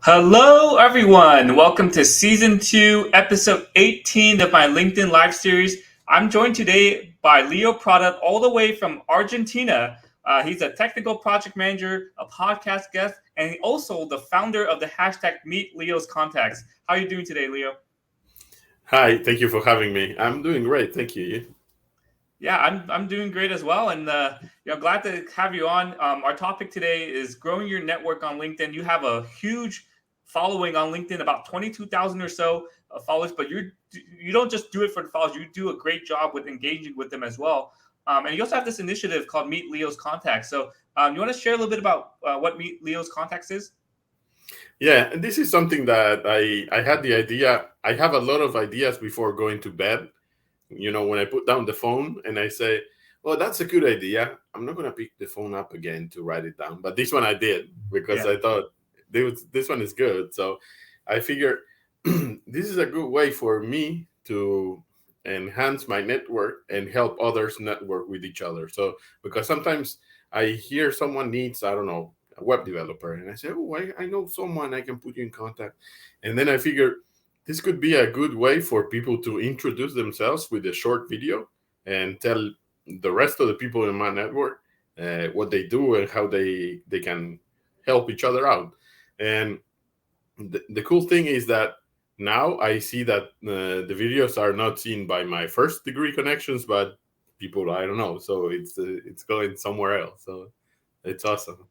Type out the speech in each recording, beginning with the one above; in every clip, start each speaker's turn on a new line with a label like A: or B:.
A: Hello, everyone. Welcome to season 2, episode 18 of my LinkedIn live series. I'm joined today by Leo Prada, all the way from Argentina. He's a technical project manager, a podcast guest, and also the founder of the hashtag Meet Leo's Contacts. How are you doing today, Leo?
B: Hi, thank you for having me. I'm doing great, thank you.
A: Yeah, I'm doing great as well, and glad to have you on. Our topic today is growing your network on LinkedIn. You have a huge following on LinkedIn, about 22,000 or so followers, but you don't just do it for the followers. You do a great job with engaging with them as well. And you also have this initiative called Meet Leo's Contacts. So, you want to share a little bit about what Meet Leo's Contacts is?
B: Yeah, and this is something that I had the idea. I have a lot of ideas before going to bed. When I put down the phone and I say, "Well, that's a good idea." I'm not gonna pick the phone up again to write it down, but this one I did because
A: Yeah.
B: I thought this one is good. So I figured this is a good way for me to enhance my network and help others network with each other. So because sometimes I hear someone needs, I don't know, a web developer, and I say, "Oh, I know someone, I can put you in contact," and then I figure this could be a good way for people to introduce themselves with a short video and tell the rest of the people in my network what they do and how they can help each other out. And the cool thing is that now I see that the videos are not seen by my first degree connections, but people I don't know. So it's going somewhere else. So it's awesome.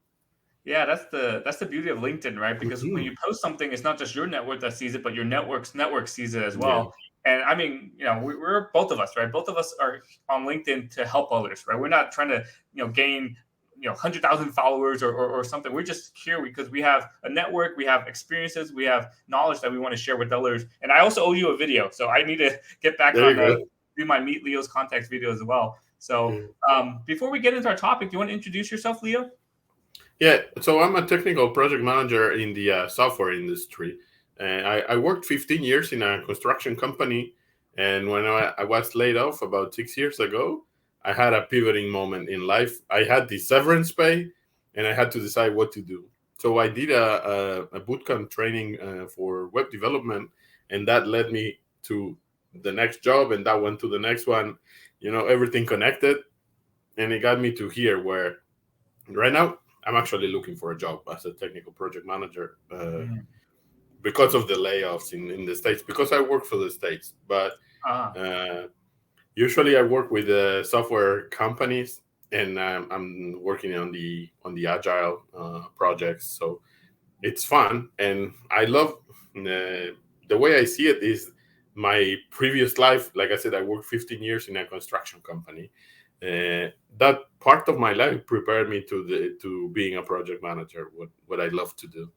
A: Yeah, that's the beauty of LinkedIn, right? Because when
B: Mhm.
A: you post something, it's not just your network that sees it, but your network's network sees it as
B: Yeah,
A: well. And I mean, we're both of us, right? Both of us are on LinkedIn to help others, right? We're not trying to, gain, 100,000 followers or something. We're just here because we have a network, we have experiences, we have knowledge that we want to share with others. And I also owe you a video, so I need to get back
B: there
A: on
B: you go.
A: do my Meet Leo's Contacts video as well. So before we get into our topic, do you want to introduce yourself, Leo?
B: Yeah, so I'm a technical project manager in the software industry. I worked 15 years in a construction company, and when I was laid off about 6 years ago, I had a pivoting moment in life. I had the severance pay, and I had to decide what to do. So I did a bootcamp training for web development, and that led me to the next job, and that went to the next one. Everything connected, and it got me to here where right now I'm actually looking for a job as a technical project manager
A: Mm.
B: because of the layoffs in the states, because I work for the states. But
A: Ah.
B: uh, usually I work with software companies, and I'm working on the agile projects, so it's fun. And I love the way I see it is my previous life. Like I said, I worked 15 years in a construction company. That part of my life prepared me to being a project manager, what I love to do.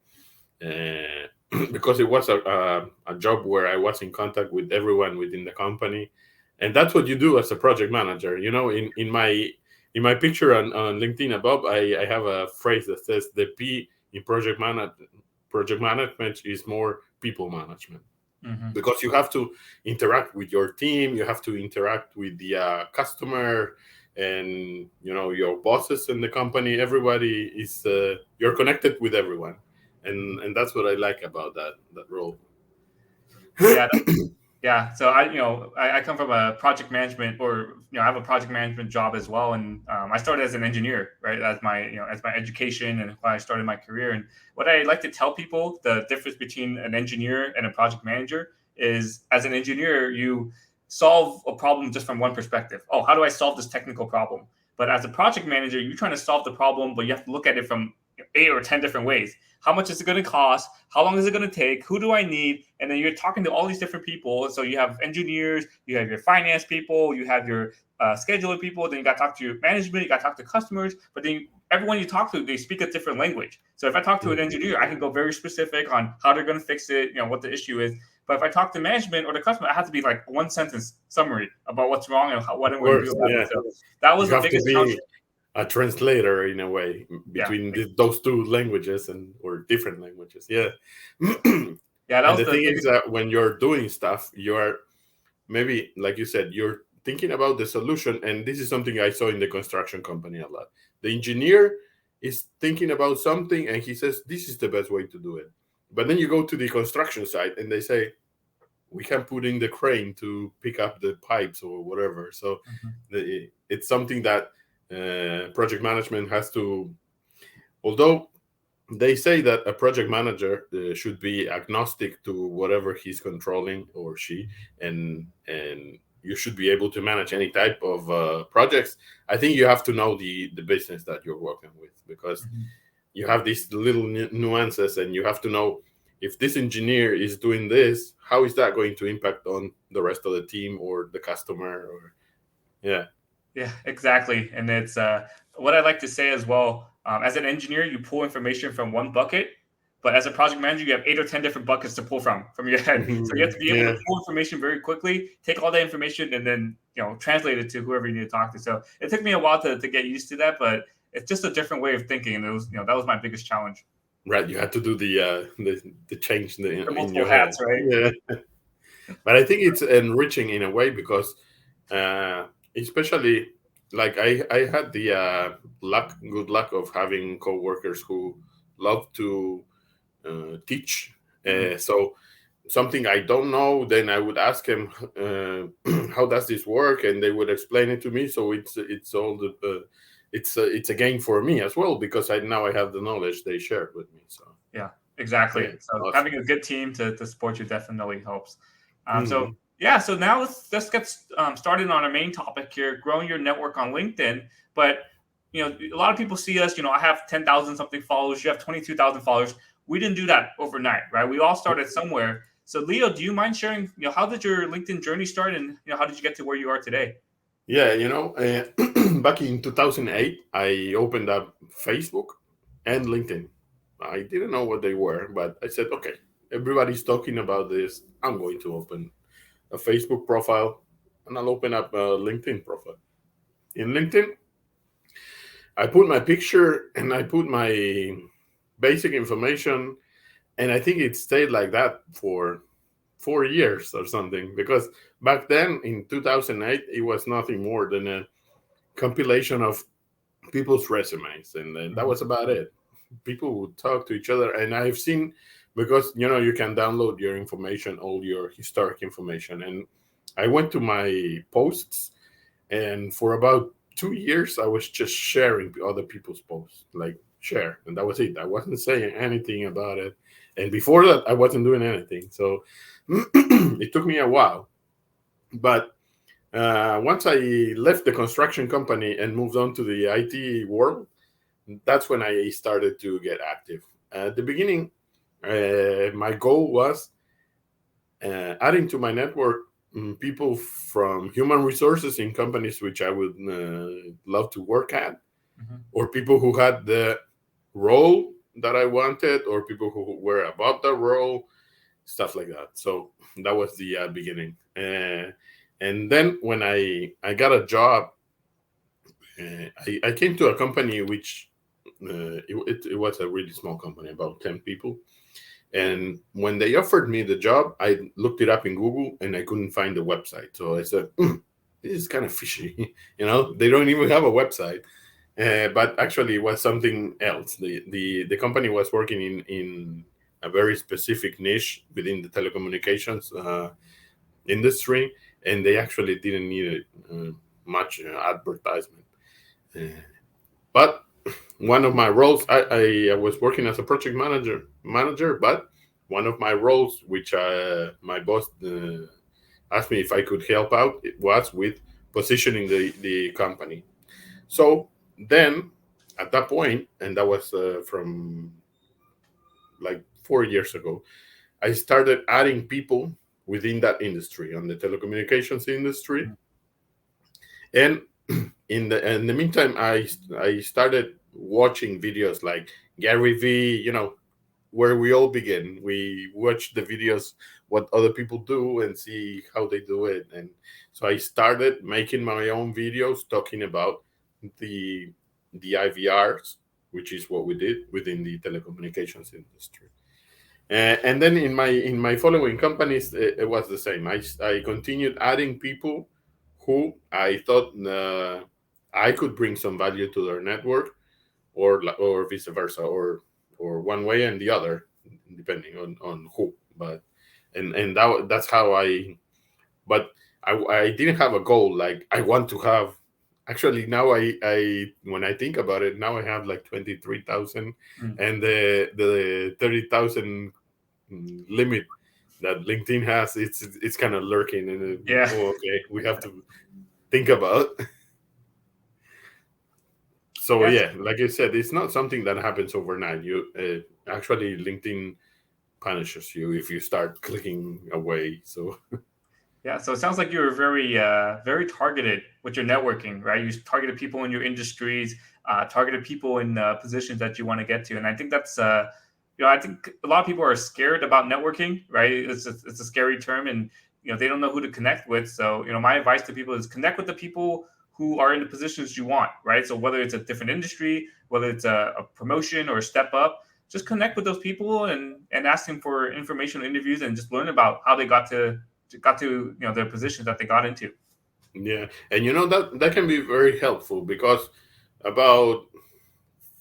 B: Because it was a job where I was in contact with everyone within the company, and that's what you do as a project manager. In my picture on LinkedIn above, I have a phrase that says the P in project management is more people management,
A: Mhm.
B: because you have to interact with your team, you have to interact with the customer, and your bosses in the company. Everybody is you're connected with everyone, and that's what I like about that role.
A: Yeah, yeah. So I come from a project management, or I have a project management job as well, and I started as an engineer, right? As my education and why I started my career. And what I like to tell people, the difference between an engineer and a project manager is, as an engineer, you solve a problem just from one perspective. Oh, how do I solve this technical problem? But as a project manager, you're trying to solve the problem, but you have to look at it from 8 or 10 different ways. How much is it going to cost? How long is it going to take? Who do I need? And then you're talking to all these different people. So you have engineers, you have your finance people, you have your scheduler people. Then you got to talk to your management, you got to talk to customers. But then everyone you talk to, they speak a different language. So if I talk to an engineer, I can go very specific on how they're going to fix it, what the issue is. But if I talk to management or the customer, I have to be like one sentence summary about what's wrong and what
B: Of
A: I'm going to do
B: course,
A: about it.
B: yeah,
A: So that was
B: you
A: the
B: have to
A: biggest challenge.
B: be a translator in a way
A: Yeah,
B: between those two languages, and or different languages, yeah. And
A: yeah, that was
B: the
A: the
B: thing is
A: biggest.
B: that when you're doing stuff, you are, maybe like you said, you're thinking about the solution. And this is something I saw in the construction company a lot. The engineer is thinking about something, and he says this is the best way to do it, But then you go to the construction site and they say, we can put in the crane to pick up the pipes or whatever. So
A: Mhm.
B: it's something that project management has to, although they say that a project manager should be agnostic to whatever he's controlling or she, and you should be able to manage any type of projects. I think you have to know the business that you're working with, because
A: Mhm.
B: you have these little nuances, and you have to know if this engineer is doing this, how is that going to impact on the rest of the team or the customer, or yeah.
A: Yeah, exactly. And it's what I like to say as well. As an engineer, you pull information from one bucket, but as a project manager, you have 8 or 10 different buckets to pull from your head. So you have to be able to
B: Yeah,
A: pull information very quickly, take all that information, and then translate it to whoever you need to talk to. So it took me a while to get used to that, but it's just a different way of thinking, and it was that was my biggest challenge.
B: right, you had to do the change
A: The
B: in
A: multiple
B: your head.
A: hats, right?
B: Yeah, but I think it's enriching in a way, because uh especially, like, I had the good luck of having coworkers who love to teach.
A: Hmm.
B: So something I don't know, then I would ask them, how does this work, and they would explain it to me. So it's all the it's a gain for me as well, because I have the knowledge they shared with me. So
A: Yeah,
B: yeah,
A: exactly. So
B: awesome.
A: having a good team to support you definitely helps. So
B: Hmm.
A: yeah, so now let's get started on our main topic here: growing your network on LinkedIn. But a lot of people see us. I have 10,000 something followers. You have 22,000 followers. We didn't do that overnight, right? We all started somewhere. So Leo, do you mind sharing? How did your LinkedIn journey start, and how did you get to where you are today?
B: Yeah, back in 2008, I opened up Facebook and LinkedIn. I didn't know what they were, but I said, okay, everybody's talking about this. I'm going to open a Facebook profile, and I'll open up a LinkedIn profile. In LinkedIn, I put my picture and I put my basic information, and I think it stayed like that for 4 years or something, because back then in 2008, it was nothing more than a compilation of people's resumes, and then that
A: Mhm.
B: was about it. People would talk to each other, and I've seen, because you can download your information, all your historic information, and I went to my posts, and for about 2 years I was just sharing other people's posts, like share, and that was it. I wasn't saying anything about it, and before that I wasn't doing anything. So it took me a while, but once I left the construction company and moved on to the IT world, that's when I started to get active. At the beginning, my goal was adding to my network, people from human resources in companies which I would love to work at,
A: Mhm.
B: or people who had the role that I wanted, or people who were above the role, stuff like that. So that was the beginning. And then when I got a job, I came to a company which it was a really small company, about 10 people. And when they offered me the job, I looked it up in Google and I couldn't find the website. So I said, this is kind of fishy. They don't even have a website. But actually, it was something else. The company was working in a very specific niche within the telecommunications industry, and they actually didn't need much advertisement. Uh, but one of my roles, I was working as a project manager, but one of my roles, which my boss asked me if I could help out, it was with positioning the company. So then, at that point, and that was from like 4 years ago, I started adding people within that industry, on the telecommunications industry. And in the meantime, I started watching videos like Gary V, where we all begin. We watch the videos, what other people do, and see how they do it. And so I started making my own videos talking about the the IVRs, which is what we did within the telecommunications industry. And then in my following companies, it was the same. I continued adding people who I thought I could bring some value to their network, or vice versa, or one way and the other. depending on who. But and that's how I. But I didn't have a goal. Like I want to have. Actually, now I when I think about it, now I have like 23,000,
A: Mm.
B: and the 30,000 limit that LinkedIn has, it's kind of lurking, and
A: Yeah.
B: oh, okay, we have to think about. So
A: Yes.
B: yeah, like I said, it's not something that happens overnight. You actually LinkedIn punishes you if you start clicking away. So
A: Yeah, so it sounds like you were very targeted with your networking, right? You targeted people in your industries, targeted people in positions that you want to get to, and I think that's, I think a lot of people are scared about networking, right? It's a scary term, and they don't know who to connect with. So my advice to people is connect with the people who are in the positions you want, right? So whether it's a different industry, whether it's a promotion or a step up, just connect with those people and ask them for informational interviews and just learn about how they got to their positions that they got into.
B: yeah, and that can be very helpful because about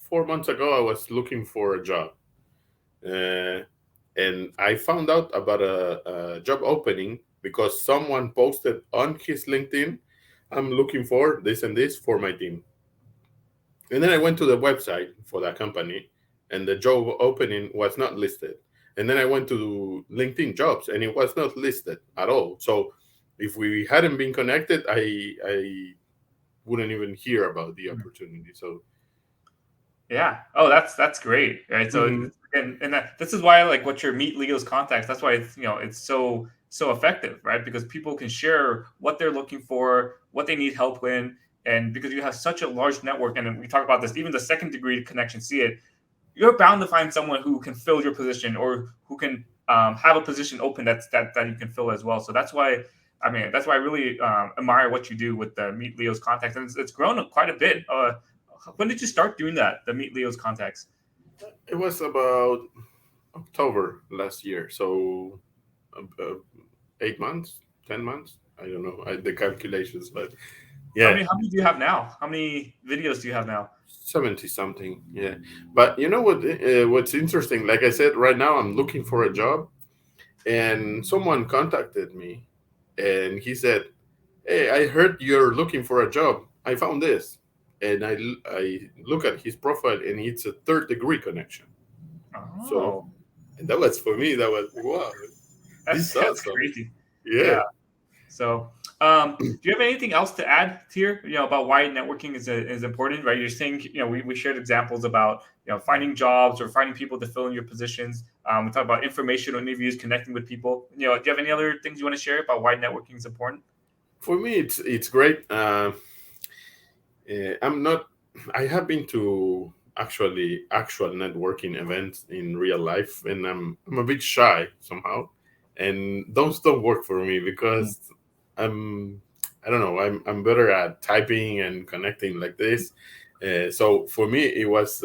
B: 4 months ago I was looking for a job, uh, and I found out about a job opening because someone posted on his LinkedIn, "I'm looking for this and this for my team." And then I went to the website for that company, and the job opening was not listed. And then I went to LinkedIn Jobs, and it was not listed at all. So if we hadn't been connected, I wouldn't even hear about the opportunity. So
A: Yeah. Oh, that's great. Right. So
B: mhm.
A: this is why I like what your Meet Leo's contacts. That's why it's so effective, right? Because people can share what they're looking for, what they need help with, and because you have such a large network, and we talk about this, even the second degree connection, see it, you're bound to find someone who can fill your position or who can have a position open that you can fill as well. So that's why I really admire what you do with the Meet Leo's contacts, and it's grown quite a bit. When did you start doing that? The Meet Leo's contacts.
B: It was about October last year. So 8 months, 10 months. I don't know the calculations, but
A: How
B: yeah,
A: many? How many do you have now? How many videos do you have now?
B: 70 something. Yeah, but you know what's interesting? Like I said, right now I'm looking for a job, and someone contacted me, and he said, "Hey, I heard you're looking for a job. I found this," and I look at his profile, and it's a third degree connection. So
A: Oh,
B: and that was for me. That was wow. This is
A: that's
B: awesome.
A: crazy. Yeah.
B: Yeah.
A: So, do you have anything else to add here? About why networking is important, right? You're saying, we shared examples about finding jobs or finding people to fill in your positions. We talked about informational interviews, connecting with people. Do you have any other things you want to share about why networking is important?
B: For me, it's great. I'm not. I have been to actual networking events in real life, and I'm a bit shy somehow, and those don't work for me because I'm I don't know I'm better at typing and connecting like this. So for me, it was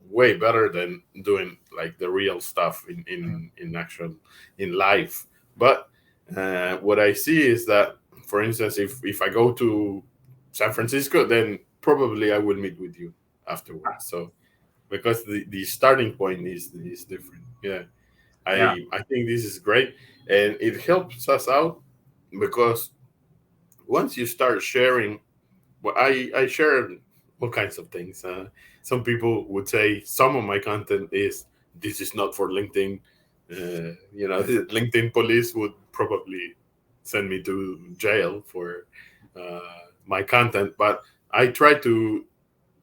B: way better than doing like the real stuff in actual in life. But what I see is that, for instance, if I go to San Francisco, then probably I will meet with you afterwards. So because the starting point is different. Yeah,
A: Yeah.
B: I think this is great, and it helps us out because once you start sharing, well, I share all kinds of things. Some people would say some of my content is this is not for LinkedIn. The LinkedIn police would probably send me to jail for my content, but I try to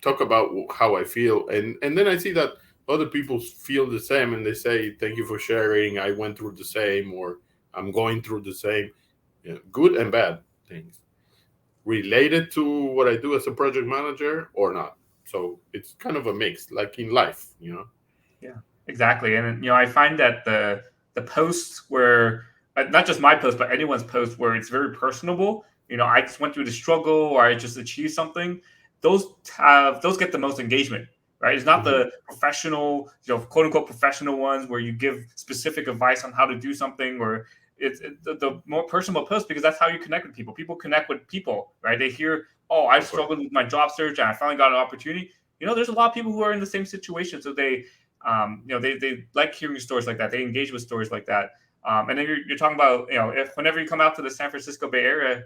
B: talk about how I feel, and then I see that other people feel the same, and they say thank you for sharing. I went through the same, or I'm going through the same, good and bad things related to what I do as a project manager or not. So it's kind of a mix, like in life.
A: Yeah, exactly. And I find that the posts where not just my post, but anyone's post where it's very personable. I just went through the struggle, or I just achieved something. Those get the most engagement, right? It's not
B: Mhm.
A: the professional, quote unquote professional ones where you give specific advice on how to do something, or the more personal post, because that's how you connect with people. People connect with people, right? They hear, oh, I
B: Of course.
A: struggled with my job search and I finally got an opportunity. There's a lot of people who are in the same situation, so they like hearing stories like that. They engage with stories like that. And then you're talking about, if whenever you come out to the San Francisco Bay Area,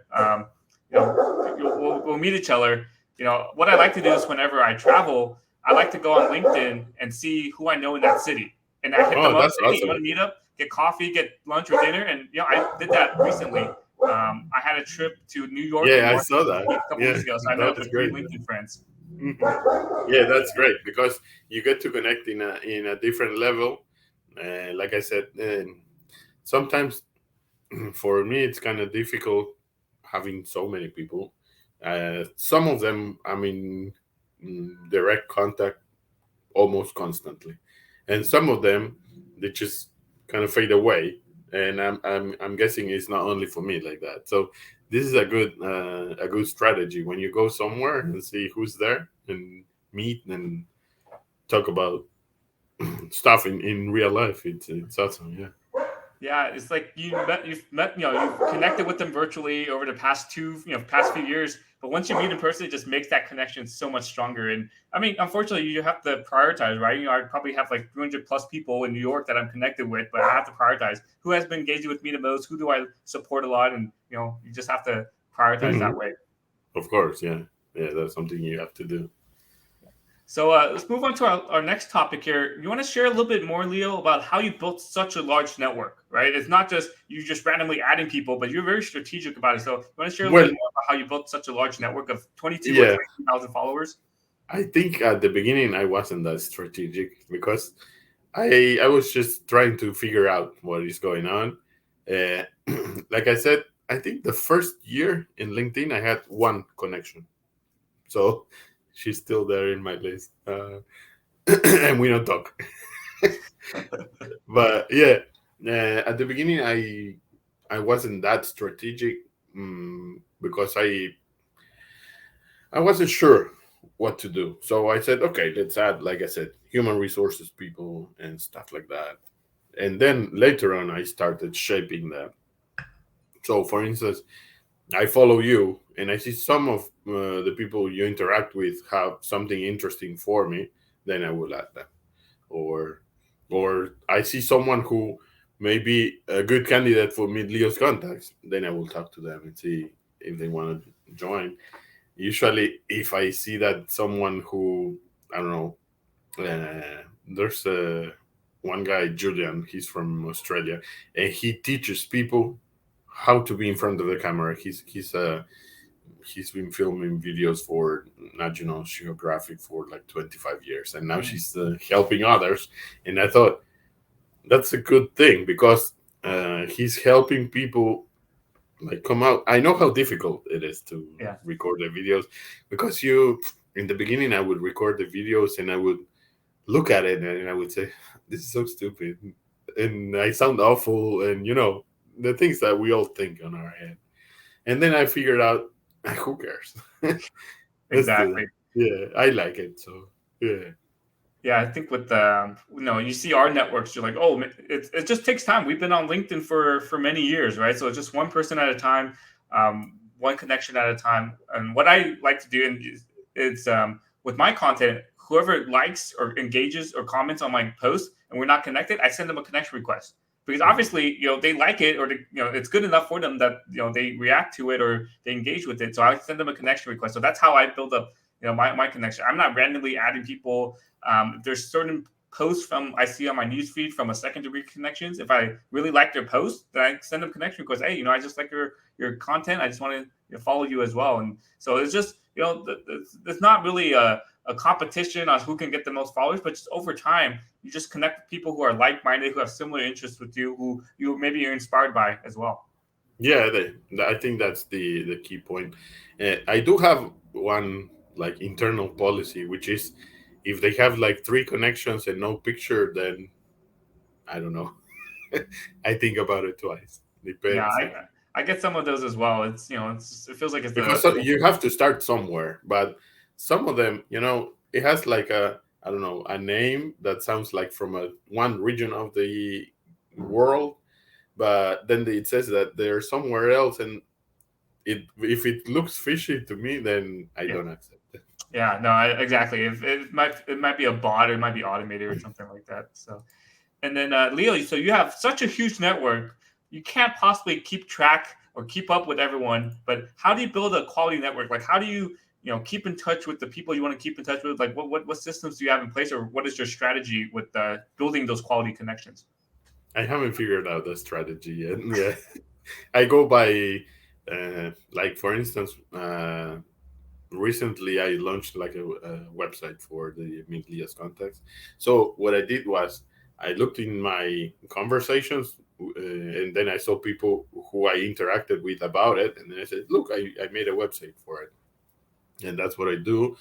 A: we'll meet each other. What I like to do is whenever I travel, I like to go on LinkedIn and see who I know in that city, and I hit them
B: Oh,
A: up.
B: that's
A: Say, hey, you
B: awesome.
A: want to meet up, get coffee, get lunch or dinner, and I did that recently. I had a trip to New York and
B: Yeah, I saw
A: Washington
B: that.
A: D.C. a couple
B: Yeah,
A: weeks ago, so I met
B: that
A: up
B: is
A: with three
B: great.
A: LinkedIn friends.
B: Mhm. Yeah, that's great because you get to connect in a different level. Like I said, sometimes for me it's kind of difficult having so many people. Some of them I'm in direct contact almost constantly, and some of them they just kind of fade away. And I'm guessing it's not only for me like that. So this is a good strategy when you go somewhere and see who's there and meet and talk about stuff in real life. It's awesome. Yeah.
A: Yeah, it's like you've connected with them virtually over the past few years, but once you meet in person, it just makes that connection so much stronger. And I mean, unfortunately, you have to prioritize, right? I probably have like 300 plus people in New York that I'm connected with, but I have to prioritize who has been engaging with me the most, who do I support a lot, and you just have to prioritize
B: Mhm.
A: that way.
B: Of course. Yeah. Yeah. That's something you have to do.
A: So let's move on to our next topic here. You want to share a little bit more, Leo, about how you built such a large network, right? It's not just you just randomly adding people, but you're very strategic about it. So you want to share a little bit
B: Well,
A: more about how you built such a large network of 22 or
B: yeah.
A: 23,000 followers?
B: I think at the beginning I wasn't that strategic because I was just trying to figure out what is going on. Uh, like I said, I think the first year in LinkedIn I had one connection, so she's still there in my list, and we don't talk. But yeah, at the beginning I wasn't that strategic, because I wasn't sure what to do. So I said, okay, let's add, like I said, human resources people and stuff like that. And then later on, I started shaping that. So, for instance, I follow you and I see some of the people you interact with have something interesting for me, then I will add them. Or, or I see someone who may be a good candidate for Mid Leo's contacts, then I will talk to them and see if they want to join. Usually, if I see that someone who, I don't know, there's one guy, Julian, he's from Australia, and he teaches people how to be in front of the camera. He's been filming videos for National Geographic for like 25 years, and now she's helping others. And I thought that's a good thing because he's helping people like come out. I know how difficult it is to
A: Yeah,
B: record the videos because you in the beginning I would record the videos and I would look at it and I would say, "This is so stupid," and I sound awful, and the things that we all think on our head. And then I figured out, who cares? That's the
A: exactly.
B: Yeah, I like it. So yeah.
A: Yeah, I think with you see our networks, you're like, oh, it just takes time. We've been on LinkedIn for many years, right? So it's just one person at a time, one connection at a time. And what I like to do is with my content, whoever likes or engages or comments on my post, and we're not connected, I send them a connection request because
B: Mhm.
A: obviously they like it or it's good enough for them that they react to it or they engage with it. So I send them a connection request. So that's how I build up my connection. I'm not randomly adding people. There's certain posts from I see on my newsfeed from a second degree connections. If I really like their post, then I send them connection requests. Hey, I just like your content. I just want to follow you as well. And so it's just it's not really a competition on who can get the most followers, but just over time, you just connect with people who are like minded, who have similar interests with you, who you maybe are inspired by as well.
B: Yeah, I think that's the key point. I do have one like internal policy, which is if they have like three connections and no picture, then I don't know. I think about it twice.
A: Yeah,
B: Depends.
A: I get some of those as well. It feels like it's
B: Because you have to start somewhere, but some of them, it has like a, I don't know, a name that sounds like from a one region of the world, but then it says that they're somewhere else, and if it looks fishy to me, then I
A: yeah.
B: don't accept it.
A: Yeah, no, exactly. If it might be a bot, or it might be automated or something like that. So, and then Leo, so you have such a huge network, you can't possibly keep track or keep up with everyone. But how do you build a quality network? Like, how do you keep in touch with the people you want to keep in touch with? Like, what systems do you have in place, or what is your strategy with building those quality connections?
B: I haven't figured out the strategy yet. Yeah, I go by, like for instance, recently I launched like a website for the Meet Leah's contacts. So what I did was I looked in my conversations, and then I saw people who I interacted with about it, and then I said, "Look, I made a website for it," and that's what I do.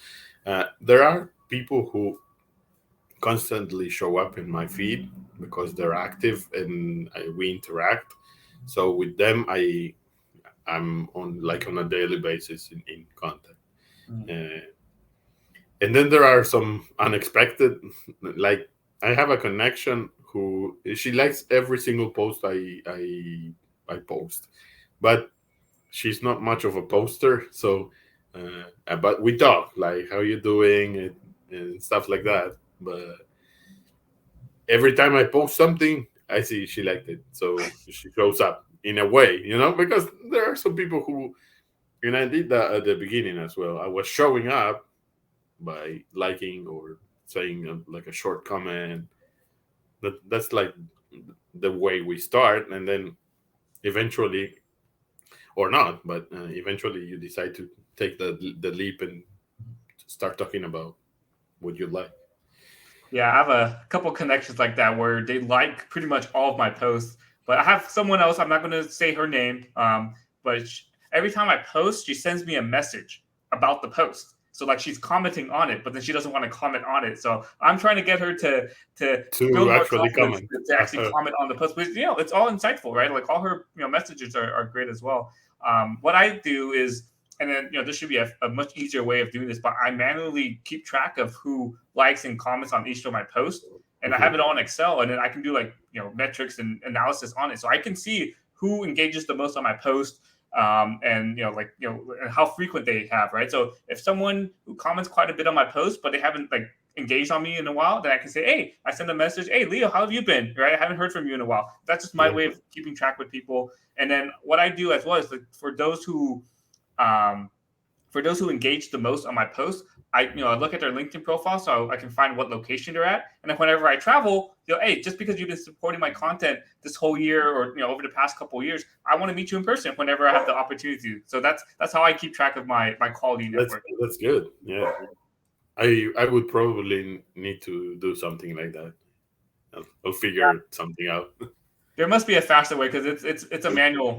B: There are people who constantly show up in my feed because they're active and we interact. So with them, I'm on like on a daily basis in contact.
A: Mm.
B: Uh, and then there are some unexpected, like I have a connection who she likes every single post I post, but she's not much of a poster. So, but we talk like how you doing and stuff like that. But every time I post something, I see she liked it, so she shows up in a way, because there are some people who, and I did that at the beginning as well. I was showing up by liking or saying like a short comment. That's like the way we start, and then eventually, or not, but eventually you decide to take the leap and start talking about what you like.
A: Yeah, I have a couple connections like that where they like pretty much all of my posts. But I have someone else. I'm not going to say her name. But every time I post, she sends me a message about the post. So like she's commenting on it, but then she doesn't want to comment on it. So I'm trying to get her to
B: To
A: build more
B: actually
A: confidence
B: comment.
A: to actually comment on the post. But it's all insightful, right? Like all her messages are great as well. What I do is, and then this should be a much easier way of doing this, but I manually keep track of who likes and comments on each of my posts, and I have
B: Mhm.
A: it all in Excel, and then I can do like metrics and analysis on it, so I can see who engages the most on my post, and and how frequent they have, right? So if someone who comments quite a bit on my post, but they haven't like engaged on me in a while, then I can say, hey, I send a message, hey Leo, how have you been? Right? I haven't heard from you in a while. That's just my
B: Yeah.
A: way of keeping track with people. And then what I do as well is, like, um, for those who engage the most on my posts, I look at their LinkedIn profile so I can find what location they're at, and then whenever I travel, hey, just because you've been supporting my content this whole year, or over the past couple of years, I want to meet you in person whenever I have the opportunity. So that's how I keep track of my quality
B: That's
A: network.
B: that's good. Yeah. I would probably need to do something like that. I'll figure something out.
A: There must be a faster way because it's a manual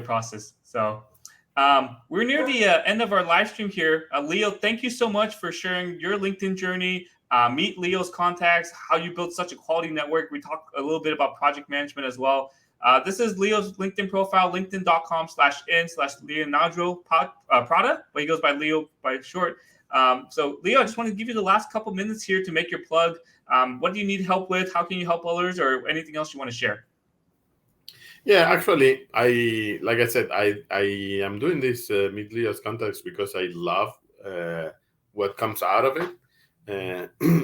A: process. So we're near the end of our live stream here. Leo, thank you so much for sharing your LinkedIn journey. Meet Leo's contacts, how you built such a quality network. We talked a little bit about project management as well. This is Leo's LinkedIn profile, linkedin.com/in/Leonardo Prada, but he goes by Leo by short. So, Leo, I just want to give you the last couple minutes here to make your plug. What do you need help with? How can you help others, or anything else you want to share?
B: Yeah, actually, I like I said, I am doing this Midlias contacts because I love what comes out of it.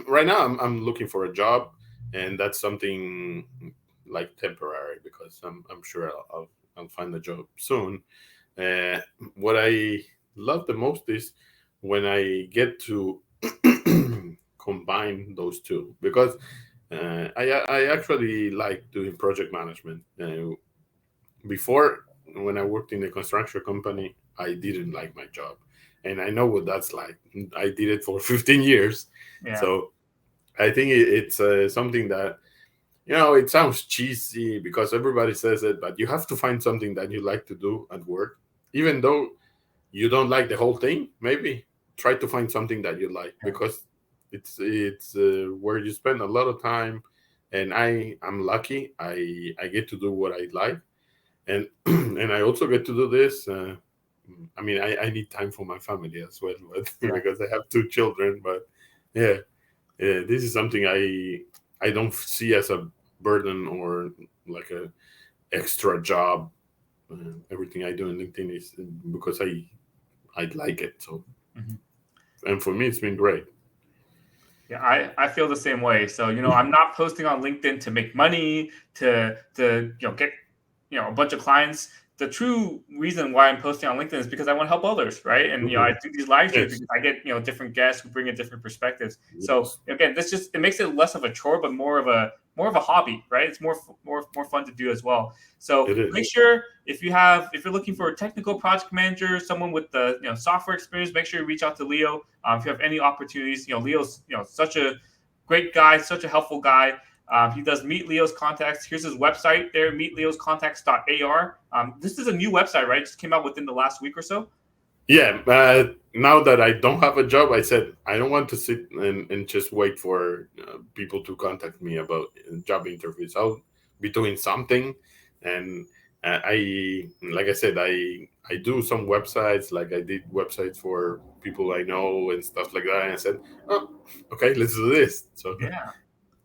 B: Right now, I'm looking for a job, and that's something like temporary because I'm sure I'll find a job soon. Uh, what I love the most is when I get to combine those two because I actually like doing project management. Before, when I worked in a construction company, I didn't like my job, and I know what that's like. I did it for 15 years,
A: Yeah,
B: so I think it's something that it sounds cheesy because everybody says it, but you have to find something that you like to do at work, even though you don't like the whole thing. Maybe try to find something that you like
A: yeah,
B: because it's where you spend a lot of time, and I'm lucky. I get to do what I like, and and I also get to do this. I mean, I need time for my family as well, but
A: yeah.
B: because I have two children. But yeah, this is something I don't see as a burden or like a extra job. Everything I do in LinkedIn is because I like it. So
A: Mhm.
B: and for me, it's been great.
A: Yeah, I feel the same way. So, I'm not posting on LinkedIn to make money, to get a bunch of clients. The true reason why I'm posting on LinkedIn is because I want to help others, right? And I
B: Mhm.
A: do these live streams
B: Yes,
A: because I get different guests who bring in different perspectives. So
B: yes,
A: again, this just it makes it less of a chore, but more of a hobby, right? It's more fun to do as well. So
B: it
A: make
B: is.
A: sure if you're looking for a technical project manager, someone with the software experience, make sure you reach out to Leo. If you have any opportunities, Leo's such a great guy, such a helpful guy. He does Meet Leo's Contacts. Here's his website there, meetleoscontacts.ar. This is a new website, right? It just came out within the last week or so.
B: Yeah, now that I don't have a job, I said I don't want to sit and just wait for people to contact me about job interviews. I'll be doing something, and like I said, I do some websites, like I did websites for people I know and stuff like that. And I said, oh, okay, let's do this. So
A: Yeah,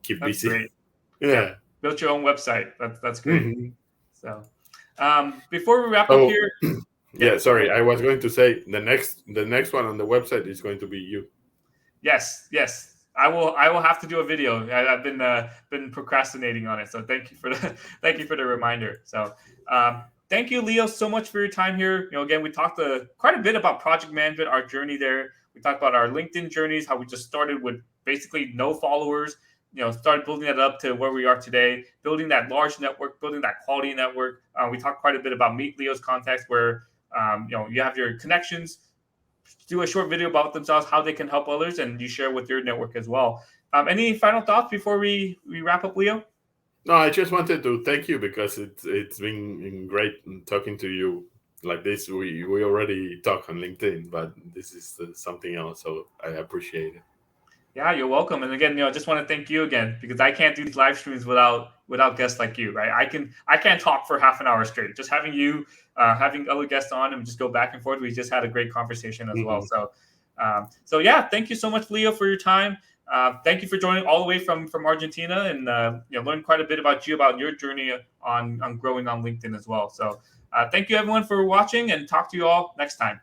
B: keep
A: that's
B: busy.
A: great. Yeah,
B: Yeah.
A: built your own website. That's great.
B: hmm
A: So, before we wrap up
B: So
A: here, yeah,
B: yeah,
A: go
B: sorry,
A: ahead.
B: I was going to say the next one on the website is going to be you.
A: Yes, yes. I will have to do a video. I've been procrastinating on it. So thank you for the thank you for the reminder. So thank you, Leo, so much for your time here. Again, we talked quite a bit about project management, our journey there. We talked about our LinkedIn journeys, how we just started with basically no followers. Started building that up to where we are today, building that large network, building that quality network. We talked quite a bit about Meet Leo's Contacts, where you have your connections do a short video about themselves, how they can help others, and you share with your network as well. Any final thoughts before we wrap up, Leo?
B: No, I just wanted to thank you because it's been great talking to you like this. We already talk on LinkedIn, but this is something else, so I appreciate it.
A: Yeah, you're welcome. And again, I just want to thank you again because I can't do these live streams without guests like you, right? I can't talk for half an hour straight. Just having you, having other guests on, and just go back and forth. We just had a great conversation as well.
B: hmm
A: So yeah, thank you so much, Leo, for your time. Thank you for joining all the way from Argentina, and learned quite a bit about you, about your journey on growing on LinkedIn as well. So thank you everyone for watching, and talk to you all next time.